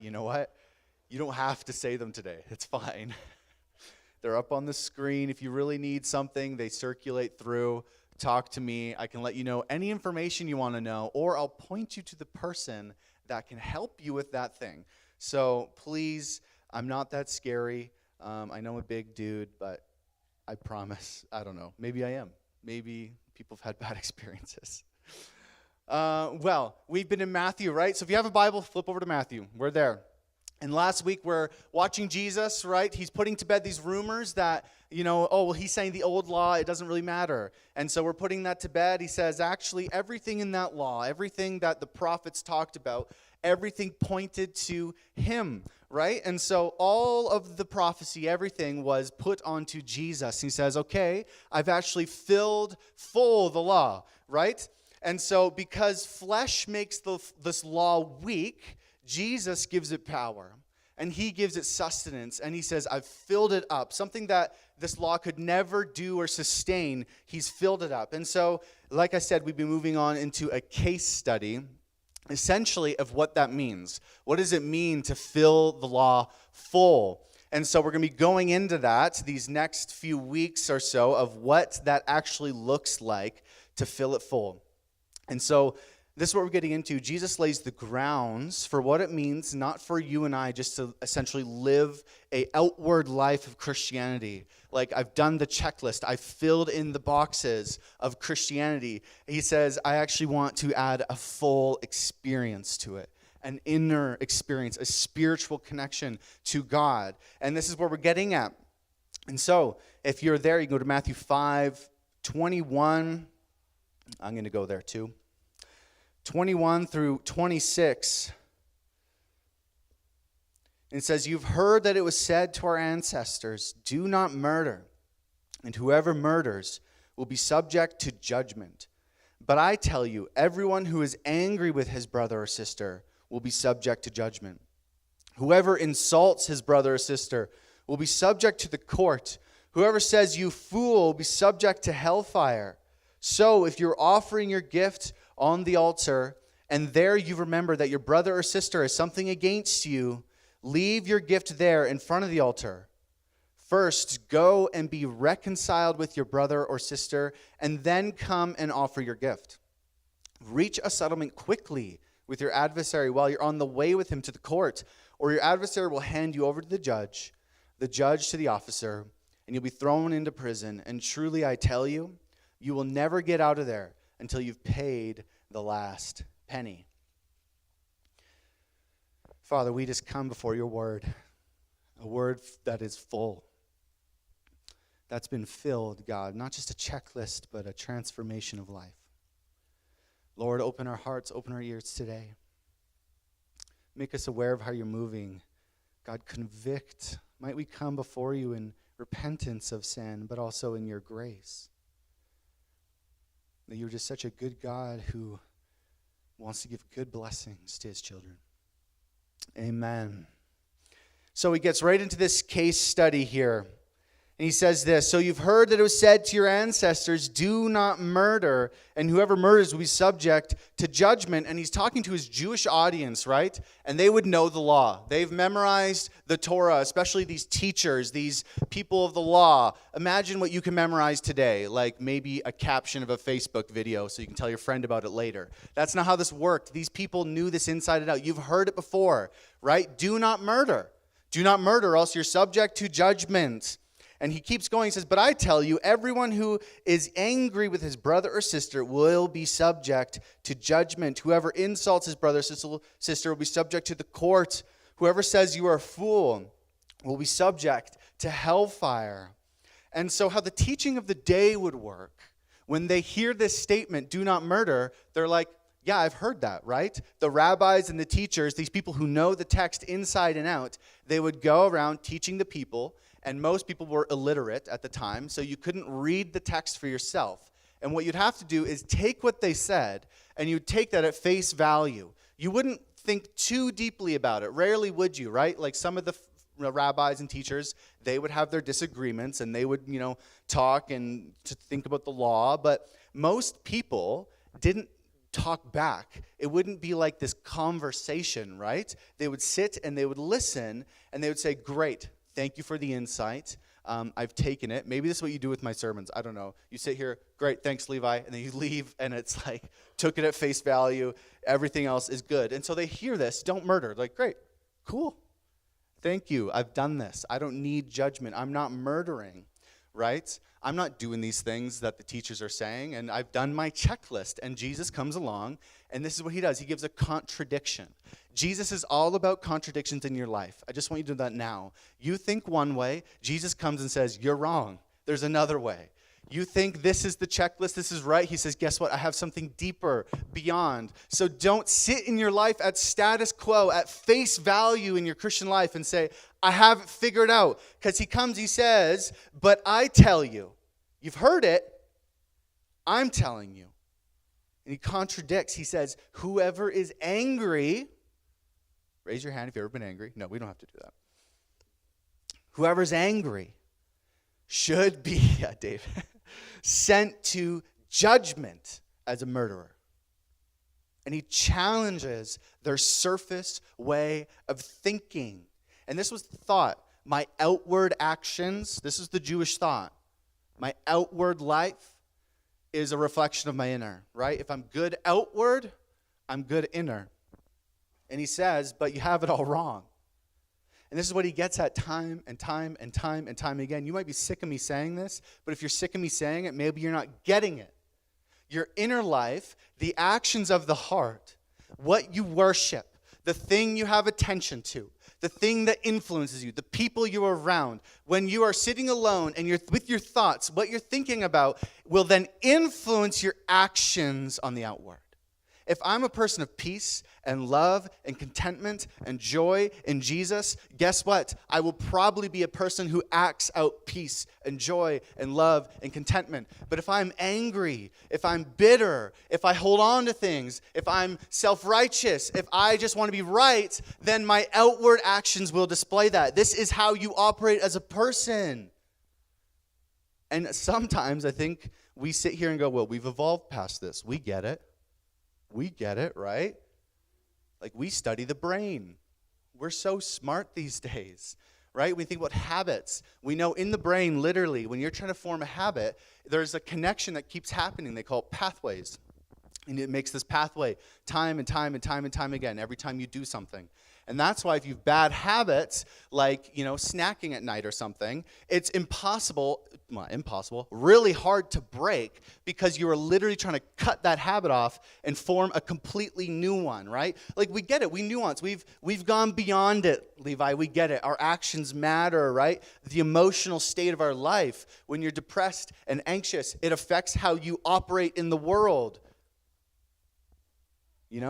You know what? You don't have to say them today. It's fine. They're up on the screen. If you really need something, they circulate through. Talk to me. I can let you know any information you want to know, or I'll point you to the person that can help you with that thing. So please, I'm not that scary. I know I'm a big dude, but I promise, I don't know. Maybe I am. Maybe people have had bad experiences. Well, we've been in Matthew, right? So if you have a Bible, flip over to Matthew. We're there. And last week we're watching Jesus, right? He's putting to bed these rumors that, he's saying the old law, it doesn't really matter. And so we're putting that to bed. He says, actually, everything in that law, everything that the prophets talked about, everything pointed to him, right? And so all of the prophecy, everything was put onto Jesus. He says, okay, I've actually filled full the law, right? And so because flesh makes this law weak, Jesus gives it power, and he gives it sustenance, and he says, I've filled it up. Something that this law could never do or sustain, he's filled it up. And so, like I said, we've been moving on into a case study, essentially, of what that means. What does it mean to fill the law full? And so we're going to be going into that these next few weeks or so of what that actually looks like to fill it full. And so this is what we're getting into. Jesus lays the grounds for what it means, not for you and I just to essentially live a outward life of Christianity. Like, I've done the checklist. I've filled in the boxes of Christianity. He says, I actually want to add a full experience to it, an inner experience, a spiritual connection to God. And this is where we're getting at. And so if you're there, you can go to Matthew 5:21. I'm going to go there too. 21 through 26. It says, you've heard that it was said to our ancestors, do not murder, and whoever murders will be subject to judgment. But I tell you, everyone who is angry with his brother or sister will be subject to judgment. Whoever insults his brother or sister will be subject to the court. Whoever says, you fool, will be subject to hellfire. So if you're offering your gift on the altar, and there you remember that your brother or sister has something against you, leave your gift there in front of the altar. First, go and be reconciled with your brother or sister, and then come and offer your gift. Reach a settlement quickly with your adversary while you're on the way with him to the court, or your adversary will hand you over to the judge to the officer, and you'll be thrown into prison. And truly I tell you, you will never get out of there until you've paid the last penny. Father, we just come before your word, a word that is full, that's been filled, God, not just a checklist, but a transformation of life. Lord, open our hearts, open our ears today. Make us aware of how you're moving. God, convict. Might we come before you in repentance of sin, but also in your grace. That you're just such a good God who wants to give good blessings to his children. Amen. So he gets right into this case study here. And he says this, so you've heard that it was said to your ancestors, do not murder, and whoever murders will be subject to judgment. And he's talking to his Jewish audience, right? And they would know the law. They've memorized the Torah, especially these teachers, these people of the law. Imagine what you can memorize today, like maybe a caption of a Facebook video so you can tell your friend about it later. That's not how this worked. These people knew this inside and out. You've heard it before, right? Do not murder. Do not murder, or else you're subject to judgment. And he keeps going, he says, but I tell you, everyone who is angry with his brother or sister will be subject to judgment. Whoever insults his brother or sister will be subject to the court. Whoever says you are a fool will be subject to hellfire. And so how the teaching of the day would work, when they hear this statement, do not murder, they're like, yeah, I've heard that, right? The rabbis and the teachers, these people who know the text inside and out, they would go around teaching the people. And most people were illiterate at the time, so you couldn't read the text for yourself. And what you'd have to do is take what they said, and you'd take that at face value. You wouldn't think too deeply about it. Rarely would you, right? Like some of the rabbis and teachers, they would have their disagreements, and they would, talk and to think about the law. But most people didn't talk back. It wouldn't be like this conversation, right? They would sit and they would listen, and they would say, great, thank you for the insight. I've taken it. Maybe this is what you do with my sermons. I don't know. You sit here, great, thanks, Levi, and then you leave, and it's like, took it at face value. Everything else is good. And so they hear this, don't murder. Like, great, cool. Thank you. I've done this. I don't need judgment. I'm not murdering, right? I'm not doing these things that the teachers are saying, and I've done my checklist. And Jesus comes along, and this is what he does. He gives a contradiction. Jesus is all about contradictions in your life. I just want you to do that now. You think one way. Jesus comes and says, you're wrong. There's another way. You think this is the checklist, this is right. He says, guess what? I have something deeper, beyond. So don't sit in your life at status quo, at face value in your Christian life and say, I have it figured out. Because he comes, he says, but I tell you. You've heard it. I'm telling you. And he contradicts. He says, whoever is angry, raise your hand if you've ever been angry. No, we don't have to do that. Whoever's angry should be, yeah, Dave, sent to judgment as a murderer. And he challenges their surface way of thinking. And this was the thought. My outward actions, this is the Jewish thought. My outward life is a reflection of my inner, right? If I'm good outward, I'm good inner. And he says, but you have it all wrong. And this is what he gets at time and time and time and time again. You might be sick of me saying this, but if you're sick of me saying it, maybe you're not getting it. Your inner life, the actions of the heart, what you worship, the thing you have attention to, the thing that influences you, the people you're around, when you are sitting alone and you're with your thoughts, what you're thinking about will then influence your actions on the outward. If I'm a person of peace and love and contentment and joy in Jesus, guess what? I will probably be a person who acts out peace and joy and love and contentment. But if I'm angry, if I'm bitter, if I hold on to things, if I'm self-righteous, if I just want to be right, then my outward actions will display that. This is how you operate as a person. And sometimes I think we sit here and go, well, we've evolved past this. We get it. We get it, right? Like, we study the brain. We're so smart these days, right? We think about habits. We know in the brain, literally, when you're trying to form a habit, there's a connection that keeps happening. They call it pathways. And it makes this pathway time and time and time and time again every time you do something. And that's why if you have bad habits, like, snacking at night or something, it's impossible, really hard to break because you are literally trying to cut that habit off and form a completely new one, right? Like, we get it. We nuance. We've gone beyond it, Levi. We get it. Our actions matter, right? The emotional state of our life, when you're depressed and anxious, it affects how you operate in the world.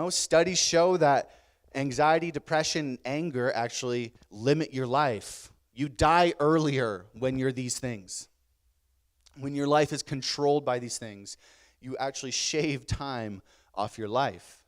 Studies show that anxiety, depression, anger actually limit your life. You die earlier when you're these things. When your life is controlled by these things, you actually shave time off your life.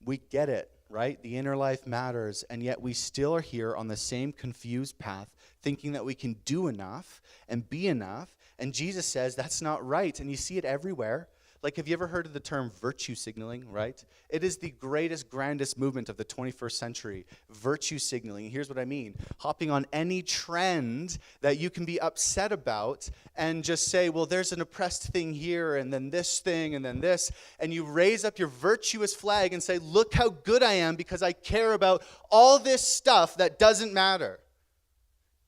We get it, right? The inner life matters, and yet we still are here on the same confused path, thinking that we can do enough and be enough, and Jesus says that's not right, and you see it everywhere. Like, have you ever heard of the term virtue signaling, right? It is the greatest, grandest movement of the 21st century, virtue signaling. Here's what I mean. Hopping on any trend that you can be upset about and just say, well, there's an oppressed thing here, and then this thing, and then this, and you raise up your virtuous flag and say, look how good I am because I care about all this stuff that doesn't matter.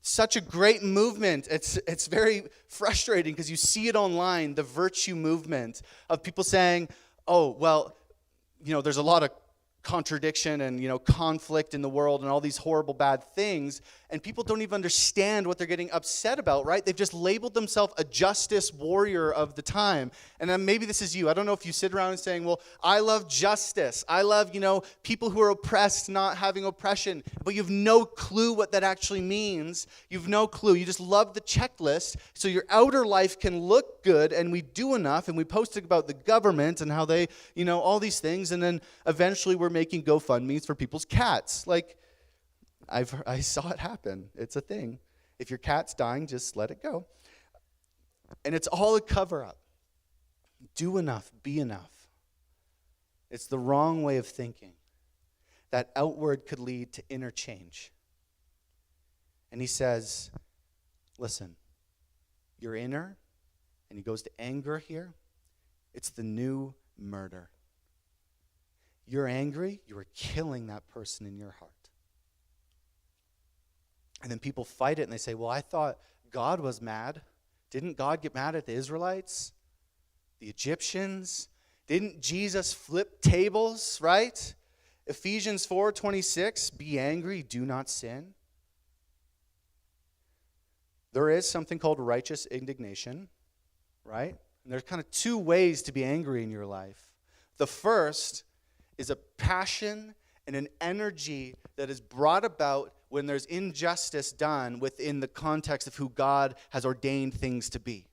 Such a great movement. It's very frustrating because you see it online, the virtue movement of people saying, oh, well, there's a lot of contradiction and, conflict in the world and all these horrible bad things, and people don't even understand what they're getting upset about, right? They've just labeled themselves a justice warrior of the time. And then maybe this is you. I don't know if you sit around and saying, well, I love justice. I love, people who are oppressed not having oppression, but you have no clue what that actually means. You have no clue. You just love the checklist so your outer life can look good and we do enough and we post about the government and how they, all these things, and then eventually we're making GoFundMes for people's cats. Like, I saw it happen. It's a thing. If your cat's dying, just let it go. And it's all a cover-up. do enough, be enough. It's the wrong way of thinking. That outward could lead to inner change. And he says, listen, your inner, and he goes to anger here, it's the new murder. You're angry, you are killing that person in your heart. And then people fight it and they say, well, I thought God was mad. Didn't God get mad at the Israelites? The Egyptians? Didn't Jesus flip tables, right? Ephesians 4:26, be angry, do not sin. There is something called righteous indignation, right? And there's kind of two ways to be angry in your life. The first is a passion and an energy that is brought about when there's injustice done within the context of who God has ordained things to be.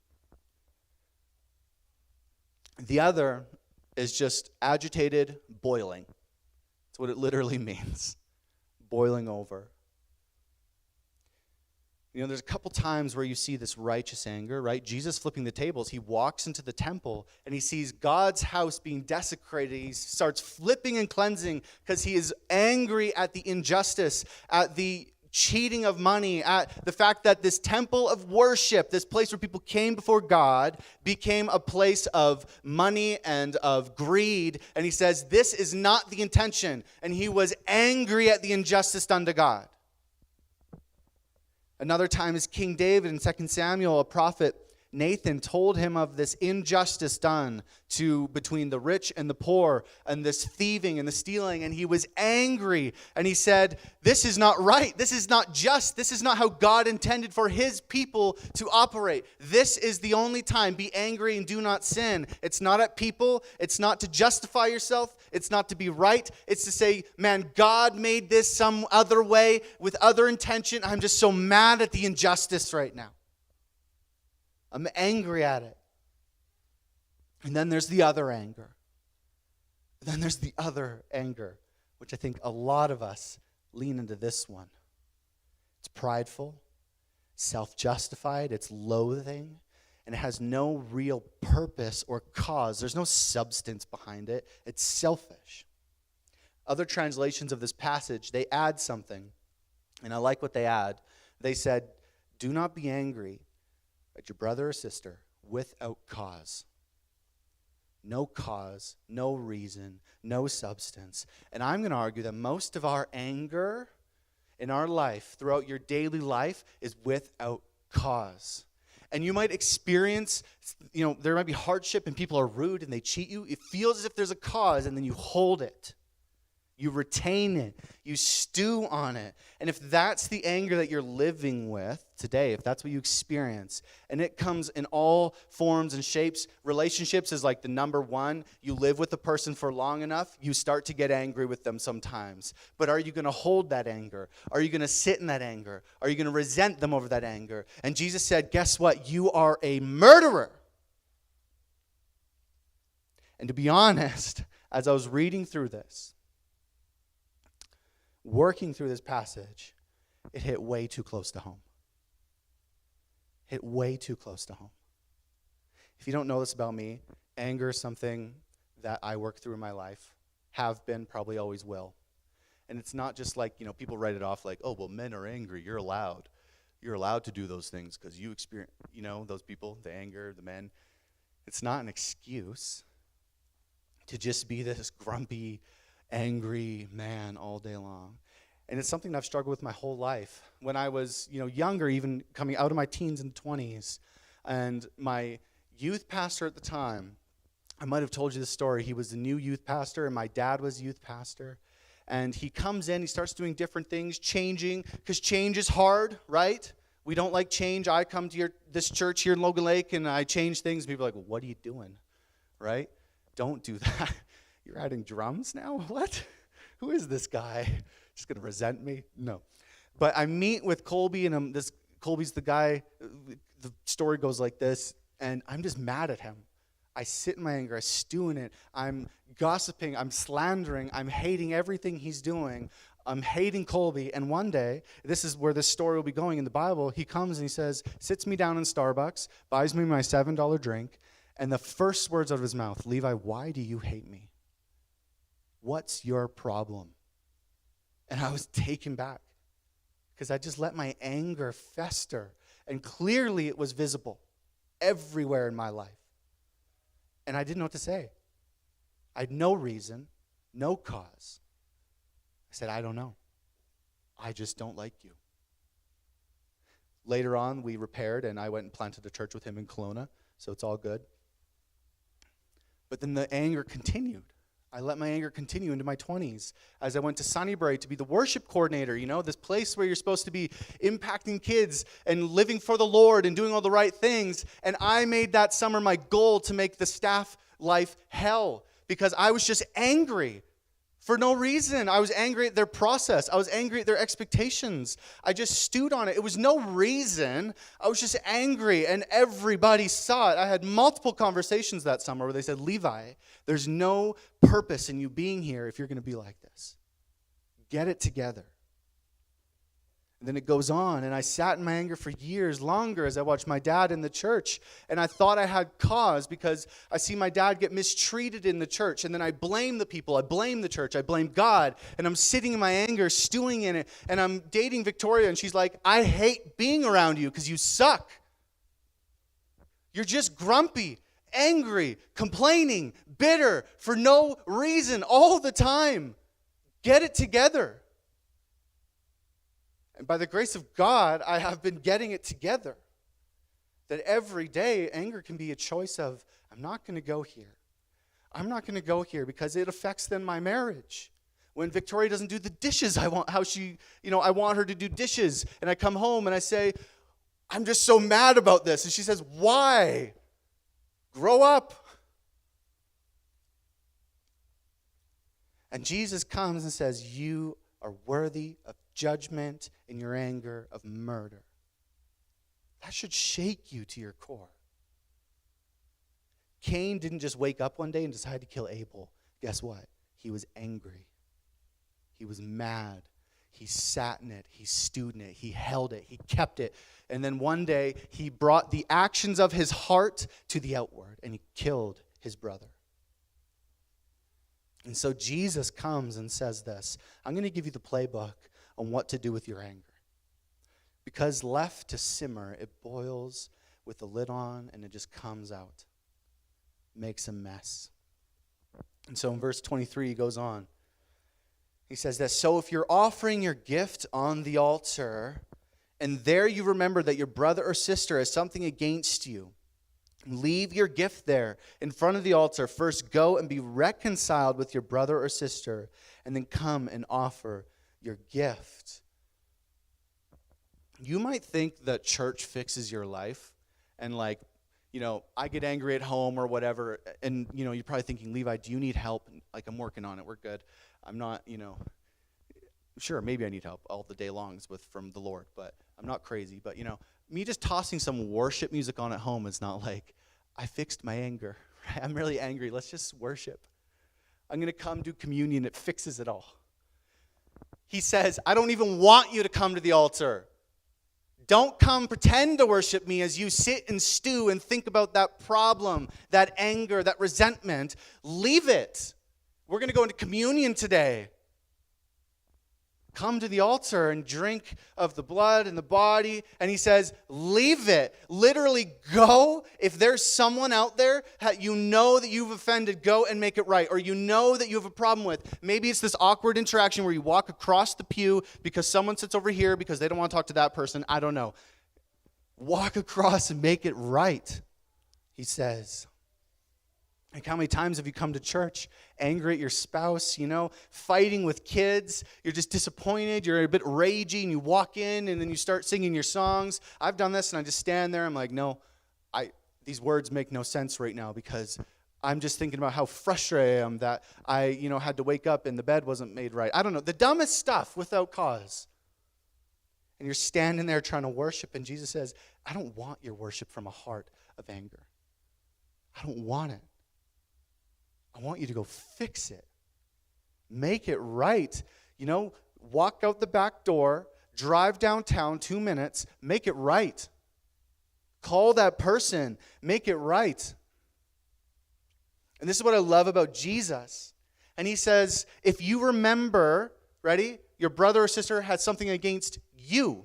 The other is just agitated boiling. That's what it literally means. Boiling over. You know, there's a couple times where you see this righteous anger, right? Jesus flipping the tables. He walks into the temple and he sees God's house being desecrated. He starts flipping and cleansing because he is angry at the injustice, at the cheating of money, at the fact that this temple of worship, this place where people came before God, became a place of money and of greed. And he says, this is not the intention. And he was angry at the injustice done to God. Another time is King David in 2 Samuel, a prophet, Nathan told him of this injustice done between the rich and the poor, and this thieving and the stealing, and he was angry, and he said, this is not right, this is not just, this is not how God intended for his people to operate. This is the only time, be angry and do not sin. It's not at people, it's not to justify yourself, it's not to be right, it's to say, man, God made this some other way with other intention. I'm just so mad at the injustice right now. I'm angry at it. And then there's the other anger. Then there's the other anger, which I think a lot of us lean into this one. It's prideful, self-justified, it's loathing, and it has no real purpose or cause. There's no substance behind it. It's selfish. Other translations of this passage, they add something, and I like what they add. They said, do not be angry at your brother or sister without cause. No cause, no reason, no substance. And I'm going to argue that most of our anger in our life, throughout your daily life, is without cause. And you might experience, there might be hardship and people are rude and they cheat you. It feels as if there's a cause, and then you hold it. You retain it. You stew on it. And if that's the anger that you're living with today, if that's what you experience, and it comes in all forms and shapes, relationships is like the number one. You live with a person for long enough, you start to get angry with them sometimes. But are you going to hold that anger? Are you going to sit in that anger? Are you going to resent them over that anger? And Jesus said, guess what? You are a murderer. And to be honest, as I was reading through this, working through this passage, it hit way too close to home. Hit way too close to home. If you don't know this about me, anger is something that I work through in my life, have been, probably always will. And it's not just like, people write it off like, oh, well, men are angry, you're allowed. You're allowed to do those things because you experience, those people, the anger, the men. It's not an excuse to just be this grumpy, angry man all day long. And it's something I've struggled with my whole life. When I was, younger, even coming out of my teens and 20s, and my youth pastor at the time, I might have told you this story. He was the new youth pastor, and my dad was youth pastor. And he comes in, he starts doing different things, changing, because change is hard, right? We don't like change. I come to this church here in Logan Lake, and I change things. People are like, well, what are you doing, right? Don't do that. You're adding drums now? What? Who is this guy? Just going to resent me? No. But I meet with Colby, and Colby's the guy. The story goes like this, and I'm just mad at him. I sit in my anger. I stew in it. I'm gossiping. I'm slandering. I'm hating everything he's doing. I'm hating Colby. And one day, this is where this story will be going in the Bible, he comes and he says, sits me down in Starbucks, buys me my $7 drink, And the first words out of his mouth, Levi, why do you hate me? What's your problem? And I was taken back because I just let my anger fester. And clearly it was visible everywhere in my life. And I didn't know what to say. I had no reason, no cause. I said, I don't know. I just don't like you. Later on, we repaired, and I went and planted a church with him in Kelowna, so it's all good. But then the anger continued. I let my anger continue into my 20s as I went to Sunnybury to be the worship coordinator, this place where you're supposed to be impacting kids and living for the Lord and doing all the right things. And I made that summer my goal to make the staff life hell because I was just angry for no reason. I was angry at their process. I was angry at their expectations. I just stewed on it. It was no reason. I was just angry, and everybody saw it. I had multiple conversations that summer where they said, Levi, there's no purpose in you being here if you're going to be like this. Get it together. And then it goes on, and I sat in my anger for years longer as I watched my dad in the church, and I thought I had cause because I see my dad get mistreated in the church, and then I blame the people, I blame the church, I blame God, and I'm sitting in my anger, stewing in it, and I'm dating Victoria, and she's like, I hate being around you because you suck. You're just grumpy, angry, complaining, bitter, for no reason, all the time. Get it together. And by the grace of God, I have been getting it together. That every day, anger can be a choice of, I'm not going to go here. I'm not going to go here because it affects then my marriage. When Victoria doesn't do the dishes, I want her to do dishes. And I come home and I say, I'm just so mad about this. And she says, why? Grow up. And Jesus comes and says, you are worthy of judgment in your anger, of murder. That should shake you to your core. Cain didn't just wake up one day and decide to kill Abel. Guess what? He was angry. He was mad. He sat in it. He stewed in it. He held it. He kept it. And then one day, he brought the actions of his heart to the outward, and he killed his brother. And so Jesus comes and says this, I'm going to give you the playbook on what to do with your anger. Because left to simmer, it boils with the lid on, and it just comes out. Makes a mess. And so in verse 23, he goes on. He says that, so if you're offering your gift on the altar, and there you remember that your brother or sister has something against you, leave your gift there in front of the altar. First go and be reconciled with your brother or sister, and then come and offer your gift. You might think that church fixes your life, and I get angry at home or whatever, and you're probably thinking, Levi, do you need help? Like, I'm working on it. We're good. I'm not, sure, maybe I need help all the day long from the Lord, but I'm not crazy. But, me just tossing some worship music on at home is not like, I fixed my anger. Right? I'm really angry. Let's just worship. I'm going to come do communion. It fixes it all. He says, I don't even want you to come to the altar. Don't come pretend to worship me as you sit and stew and think about that problem, that anger, that resentment. Leave it. We're going to go into communion today. Come to the altar and drink of the blood and the body. And he says, leave it. Literally go. If there's someone out there that you've offended, go and make it right. Or that you have a problem with. Maybe it's this awkward interaction where you walk across the pew because someone sits over here because they don't want to talk to that person. I don't know. Walk across and make it right, he says. Like, how many times have you come to church angry at your spouse, fighting with kids? You're just disappointed. You're a bit ragey, and you walk in, and then you start singing your songs. I've done this, and I just stand there. I'm like, no, these words make no sense right now because I'm just thinking about how frustrated I am that I, had to wake up and the bed wasn't made right. I don't know. The dumbest stuff without cause. And you're standing there trying to worship, and Jesus says, I don't want your worship from a heart of anger. I don't want it. I want you to go fix it. Make it right. Walk out the back door, drive downtown 2 minutes, make it right. Call that person, make it right. And this is what I love about Jesus. And he says, if you remember, ready, your brother or sister had something against you.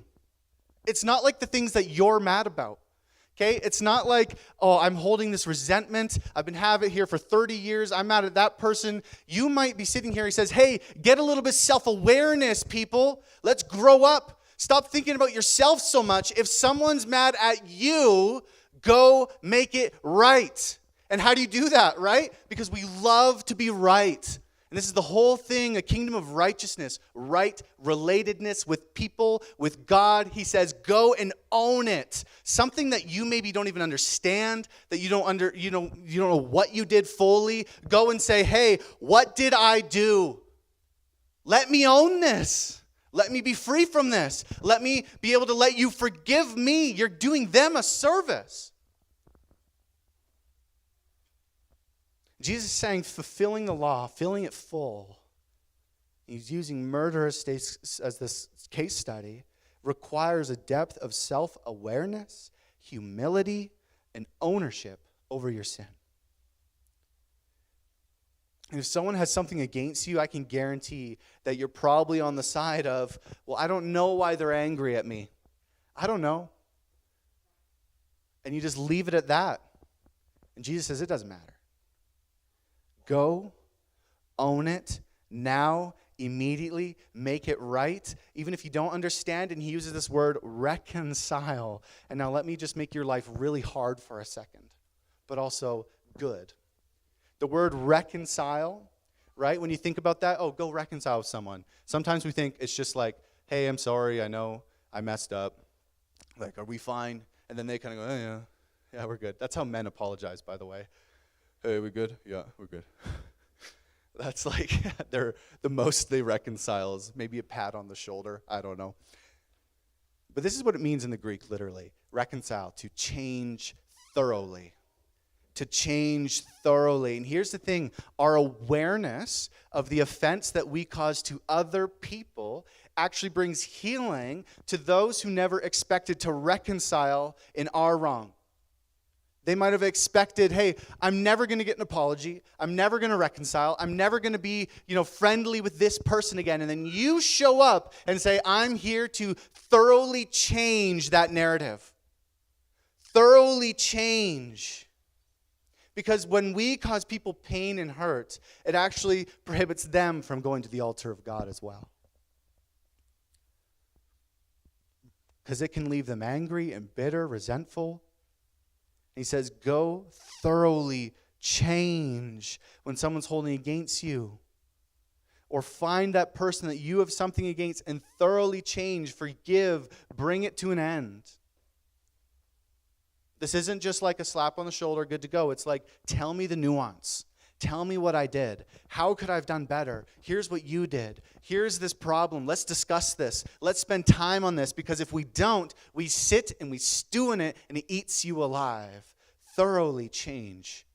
It's not like the things that you're mad about. Okay? It's not like, oh, I'm holding this resentment. I've been having it here for 30 years. I'm mad at that person. You might be sitting here. He says, hey, get a little bit self-awareness, people. Let's grow up. Stop thinking about yourself so much. If someone's mad at you, go make it right. And how do you do that, right? Because we love to be right. And this is the whole thing, a kingdom of righteousness, right relatedness with people, with God. He says, go and own it. Something that you maybe don't even understand, that you don't know what you did fully. Go and say, hey, what did I do? Let me own this. Let me be free from this. Let me be able to let you forgive me. You're doing them a service. Jesus is saying fulfilling the law, filling it full. He's using murder as this case study, requires a depth of self-awareness, humility, and ownership over your sin. And if someone has something against you, I can guarantee that you're probably on the side of, well, I don't know why they're angry at me. I don't know. And you just leave it at that. And Jesus says it doesn't matter. Go, own it, now, immediately, make it right. Even if you don't understand, and he uses this word, reconcile. And now let me just make your life really hard for a second, but also good. The word reconcile, right? When you think about that, oh, go reconcile with someone. Sometimes we think it's just like, hey, I'm sorry, I know I messed up. Like, are we fine? And then they kind of go, oh, yeah, we're good. That's how men apologize, by the way. Hey, we good? Yeah, we're good. That's like they're the most they reconcile is maybe a pat on the shoulder. I don't know. But this is what it means in the Greek, literally. Reconcile, to change thoroughly. To change thoroughly. And here's the thing. Our awareness of the offense that we cause to other people actually brings healing to those who never expected to reconcile in our wrong. They might have expected, hey, I'm never going to get an apology. I'm never going to reconcile. I'm never going to be, friendly with this person again. And then you show up and say, I'm here to thoroughly change that narrative. Thoroughly change. Because when we cause people pain and hurt, it actually prohibits them from going to the altar of God as well. Because it can leave them angry and bitter, resentful. He says, go thoroughly change when someone's holding against you. Or find that person that you have something against and thoroughly change, forgive, bring it to an end. This isn't just like a slap on the shoulder, good to go. It's like, tell me the nuance. Tell me what I did. How could I have done better? Here's what you did. Here's this problem. Let's discuss this. Let's spend time on this, because if we don't, we sit and we stew in it and it eats you alive. Thoroughly change.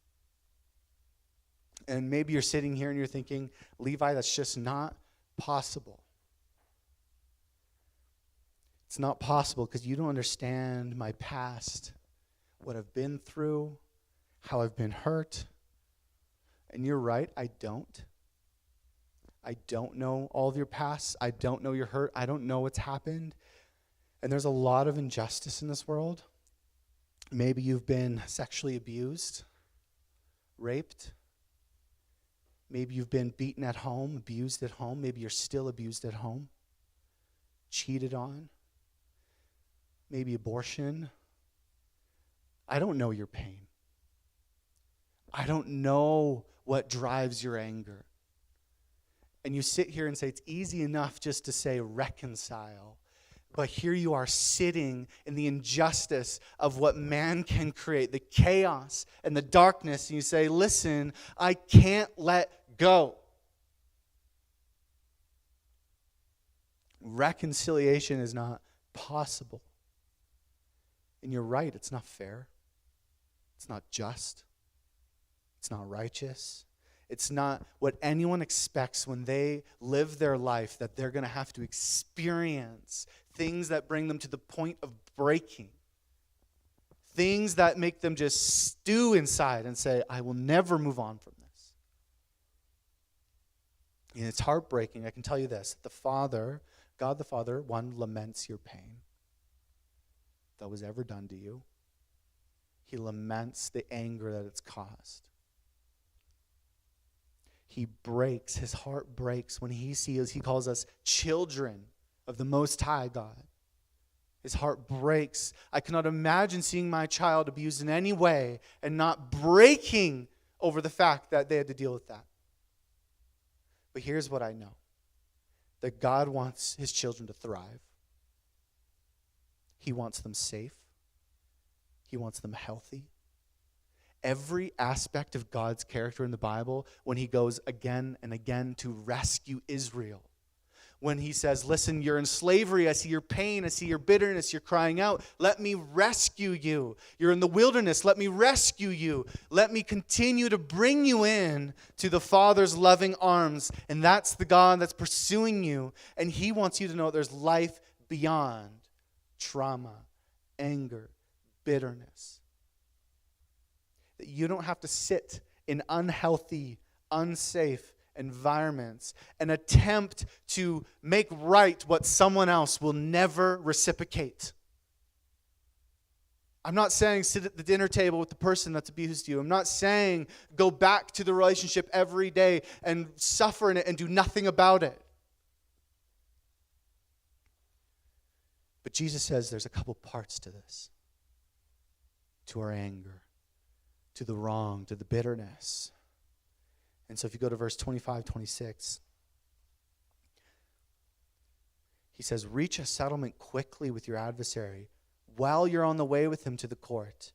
And maybe you're sitting here and you're thinking, Levi, that's just not possible. It's not possible because you don't understand my past, what I've been through, how I've been hurt. And you're right, I don't. I don't know all of your past. I don't know your hurt. I don't know what's happened. And there's a lot of injustice in this world. Maybe you've been sexually abused, raped. Maybe you've been beaten at home, abused at home. Maybe you're still abused at home, cheated on. Maybe abortion. I don't know your pain. I don't know what drives your anger. And you sit here and say, it's easy enough just to say reconcile. But here you are sitting in the injustice of what man can create, the chaos and the darkness. And you say, listen, I can't let go. Reconciliation is not possible. And you're right, it's not fair. It's not just. It's not righteous. It's not what anyone expects when they live their life, that they're going to have to experience things that bring them to the point of breaking. things that make them just stew inside and say, I will never move on from this. And it's heartbreaking. I can tell you this. God the Father, one, laments your pain that was ever done to you. He laments the anger that it's caused. His heart breaks when he sees, he calls us children of the Most High God. His heart breaks. I cannot imagine seeing my child abused in any way and not breaking over the fact that they had to deal with that. But here's what I know. That God wants his children to thrive. He wants them safe. He wants them healthy. Every aspect of God's character in the Bible, when he goes again and again to rescue Israel, when he says, listen, you're in slavery, I see your pain, I see your bitterness, you're crying out, let me rescue you. You're in the wilderness, let me rescue you. Let me continue to bring you in to the Father's loving arms. And that's the God that's pursuing you. And he wants you to know there's life beyond trauma, anger, bitterness. That you don't have to sit in unhealthy, unsafe environments and attempt to make right what someone else will never reciprocate. I'm not saying sit at the dinner table with the person that's abused you. I'm not saying go back to the relationship every day and suffer in it and do nothing about it. But Jesus says there's a couple parts to this. To our anger, to the wrong, to the bitterness. And so if you go to verse 25, 26, he says, reach a settlement quickly with your adversary while you're on the way with him to the court.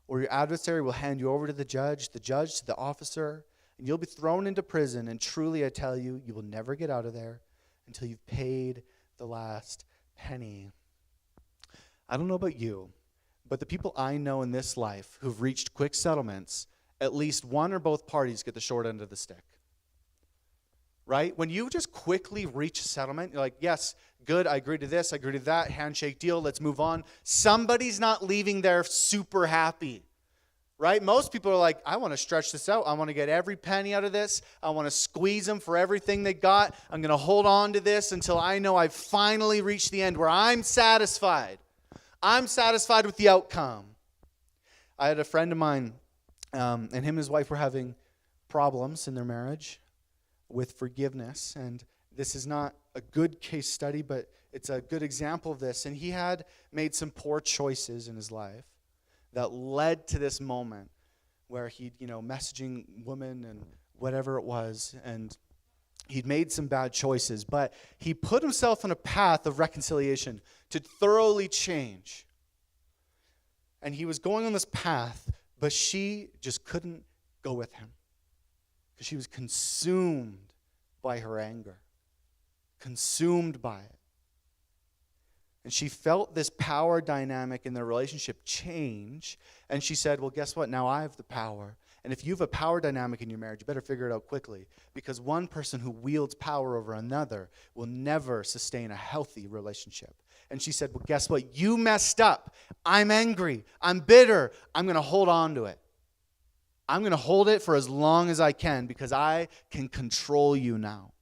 Or your adversary will hand you over to the judge to the officer, and you'll be thrown into prison. And truly I tell you, you will never get out of there until you've paid the last penny. I don't know about you, but the people I know in this life who've reached quick settlements, at least one or both parties get the short end of the stick. Right? When you just quickly reach a settlement, you're like, yes, good, I agree to this, I agree to that, handshake deal, let's move on. Somebody's not leaving there super happy. Right? Most people are like, I want to stretch this out. I want to get every penny out of this. I want to squeeze them for everything they got. I'm going to hold on to this until I know I've finally reached the end where I'm satisfied. I'm satisfied with the outcome. I had a friend of mine, and him and his wife were having problems in their marriage with forgiveness. And this is not a good case study, but it's a good example of this. And he had made some poor choices in his life that led to this moment where he'd, messaging women and whatever it was, and he'd made some bad choices, but he put himself on a path of reconciliation to thoroughly change. And he was going on this path, but she just couldn't go with him because she was consumed by her anger, consumed by it. And she felt this power dynamic in their relationship change, and she said, well, guess what? Now I have the power. And if you have a power dynamic in your marriage, you better figure it out quickly, because one person who wields power over another will never sustain a healthy relationship. And she said, well, guess what? You messed up. I'm angry. I'm bitter. I'm going to hold on to it. I'm going to hold it for as long as I can because I can control you now.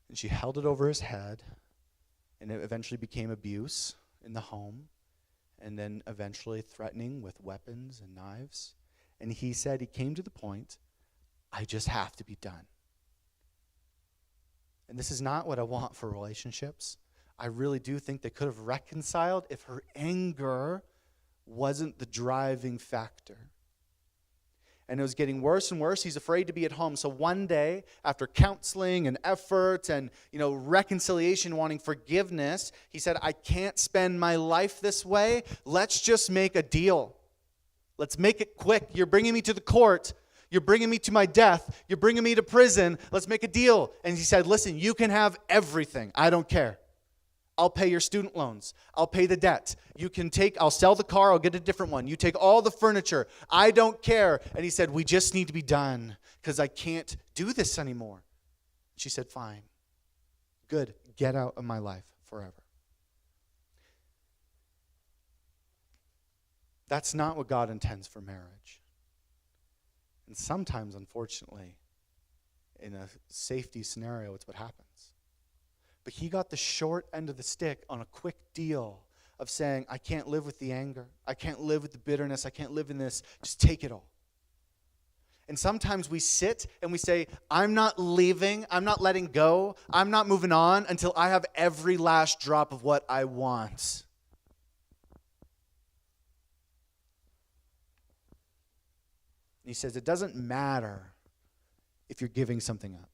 And she held it over his head, and it eventually became abuse in the home, and then eventually threatening with weapons and knives. And he said he came to the point, I just have to be done. And this is not what I want for relationships. I really do think they could have reconciled if her anger wasn't the driving factor. And it was getting worse and worse. He's afraid to be at home. So one day, after counseling and effort and, reconciliation, wanting forgiveness, he said, I can't spend my life this way. Let's just make a deal. Let's make it quick. You're bringing me to the court. You're bringing me to my death. You're bringing me to prison. Let's make a deal. And he said, listen, you can have everything. I don't care. I'll pay your student loans. I'll pay the debt. I'll sell the car. I'll get a different one. You take all the furniture. I don't care. And he said, we just need to be done because I can't do this anymore. She said, fine. Good. Get out of my life forever. That's not what God intends for marriage. And sometimes, unfortunately, in a safety scenario, it's what happens. But he got the short end of the stick on a quick deal of saying, I can't live with the anger. I can't live with the bitterness. I can't live in this. Just take it all. And sometimes we sit and we say, I'm not leaving. I'm not letting go. I'm not moving on until I have every last drop of what I want. He says it doesn't matter if you're giving something up.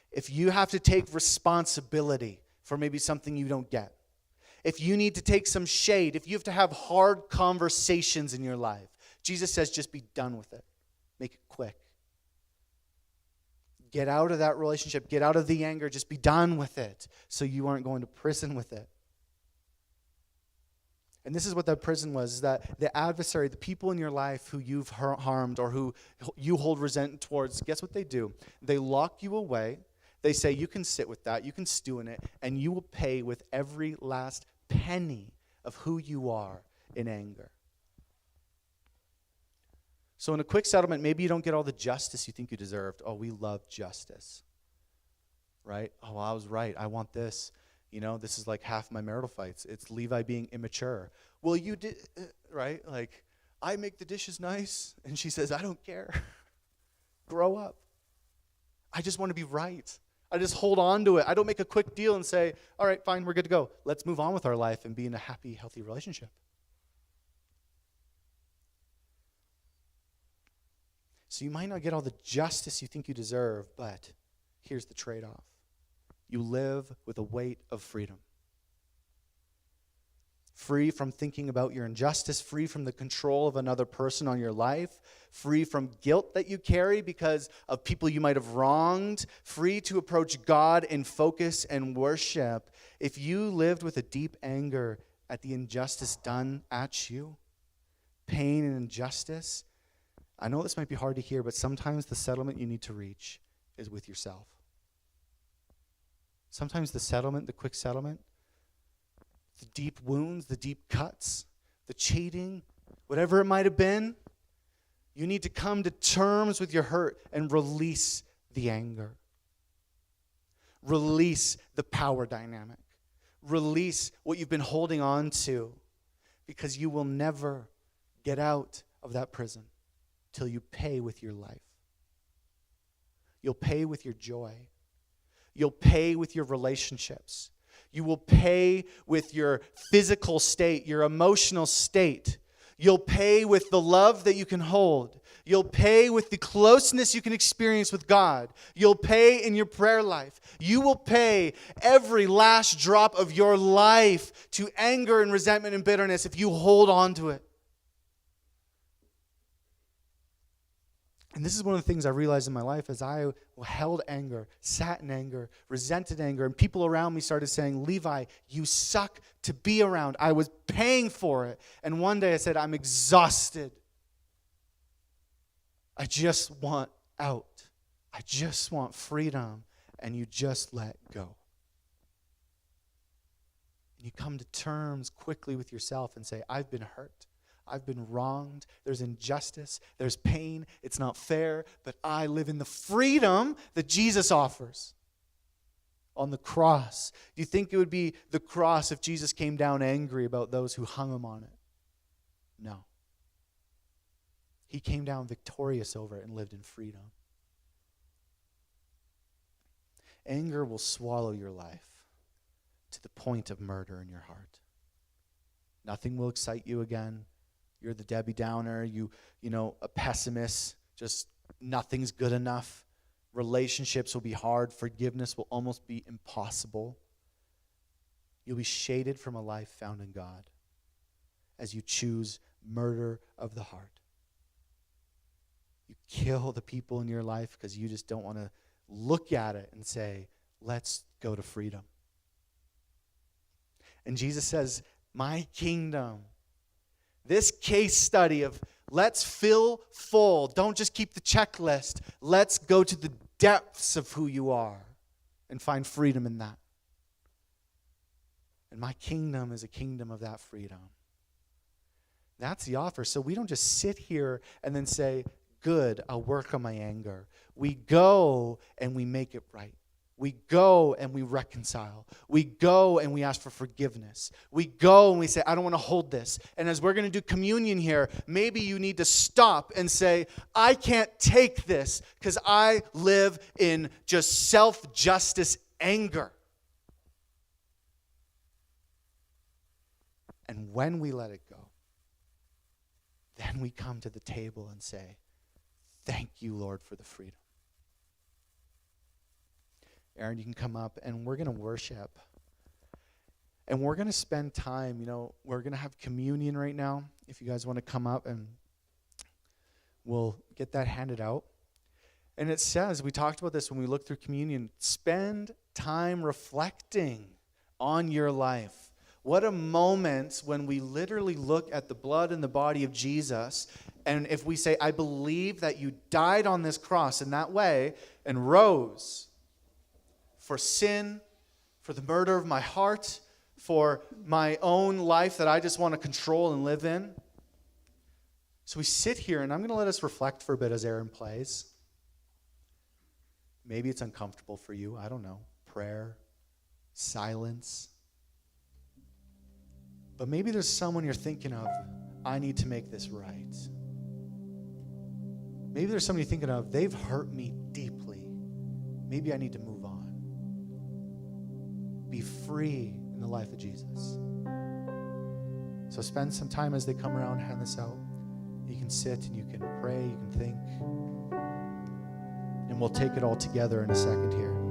If you have to take responsibility for maybe something you don't get, if you need to take some shade, if you have to have hard conversations in your life, Jesus says just be done with it. Make it quick. Get out of that relationship. Get out of the anger. Just be done with it so you aren't going to prison with it. And this is what that prison was, is that the adversary, the people in your life who you've harmed or who you hold resentment towards, guess what they do? They lock you away. They say, you can sit with that, you can stew in it, and you will pay with every last penny of who you are in anger. So in a quick settlement, maybe you don't get all the justice you think you deserved. Oh, we love justice, right? Oh, I was right. I want this. You know, this is like half my marital fights. It's Levi being immature. Well, you did, right? Like, I make the dishes nice, and she says, I don't care. Grow up. I just want to be right. I just hold on to it. I don't make a quick deal and say, all right, fine, we're good to go. Let's move on with our life and be in a happy, healthy relationship. So you might not get all the justice you think you deserve, but here's the trade-off. You live with a weight of freedom. Free from thinking about your injustice, free from the control of another person on your life, free from guilt that you carry because of people you might have wronged, free to approach God in focus and worship. If you lived with a deep anger at the injustice done at you, pain and injustice, I know this might be hard to hear, but sometimes the settlement you need to reach is with yourself. Sometimes the settlement, the quick settlement, the deep wounds, the deep cuts, the cheating, whatever it might have been, you need to come to terms with your hurt and release the anger. Release the power dynamic. Release what you've been holding on to, because you will never get out of that prison till you pay with your life. You'll pay with your joy. You'll pay with your relationships. You will pay with your physical state, your emotional state. You'll pay with the love that you can hold. You'll pay with the closeness you can experience with God. You'll pay in your prayer life. You will pay every last drop of your life to anger and resentment and bitterness if you hold on to it. And this is one of the things I realized in my life as I held anger, sat in anger, resented anger, and people around me started saying, Levi, you suck to be around. I was paying for it. And one day I said, I'm exhausted. I just want out. I just want freedom. And you just let go. And you come to terms quickly with yourself and say, I've been hurt. I've been wronged. There's injustice. There's pain. It's not fair. But I live in the freedom that Jesus offers on the cross. Do you think it would be the cross if Jesus came down angry about those who hung him on it? No. He came down victorious over it and lived in freedom. Anger will swallow your life to the point of murder in your heart. Nothing will excite you again. You're the Debbie Downer, you know, a pessimist, just nothing's good enough. Relationships will be hard. Forgiveness will almost be impossible. You'll be shaded from a life found in God as you choose murder of the heart. You kill the people in your life because you just don't want to look at it and say, let's go to freedom. And Jesus says, my kingdom. This case study of let's fill full. Don't just keep the checklist. Let's go to the depths of who you are and find freedom in that. And my kingdom is a kingdom of that freedom. That's the offer. So we don't just sit here and then say, good, I'll work on my anger. We go and we make it right. We go and we reconcile. We go and we ask for forgiveness. We go and we say, I don't want to hold this. And as we're going to do communion here, maybe you need to stop and say, I can't take this because I live in just self-justice anger. And when we let it go, then we come to the table and say, thank you, Lord, for the freedom. Aaron, you can come up, and we're going to worship. And we're going to spend time, we're going to have communion right now. If you guys want to come up, and we'll get that handed out. And it says, we talked about this when we looked through communion, spend time reflecting on your life. What a moment when we literally look at the blood and the body of Jesus, and if we say, I believe that you died on this cross in that way and rose for sin, for the murder of my heart, for my own life that I just want to control and live in. So we sit here, and I'm going to let us reflect for a bit as Aaron plays. Maybe it's uncomfortable for you. I don't know. Prayer, silence. But maybe there's someone you're thinking of, I need to make this right. Maybe there's somebody thinking of, they've hurt me deeply. Maybe I need to move on. Be free in the life of Jesus. So spend some time as they come around, hand this out. You can sit and you can pray, you can think. And we'll take it all together in a second here.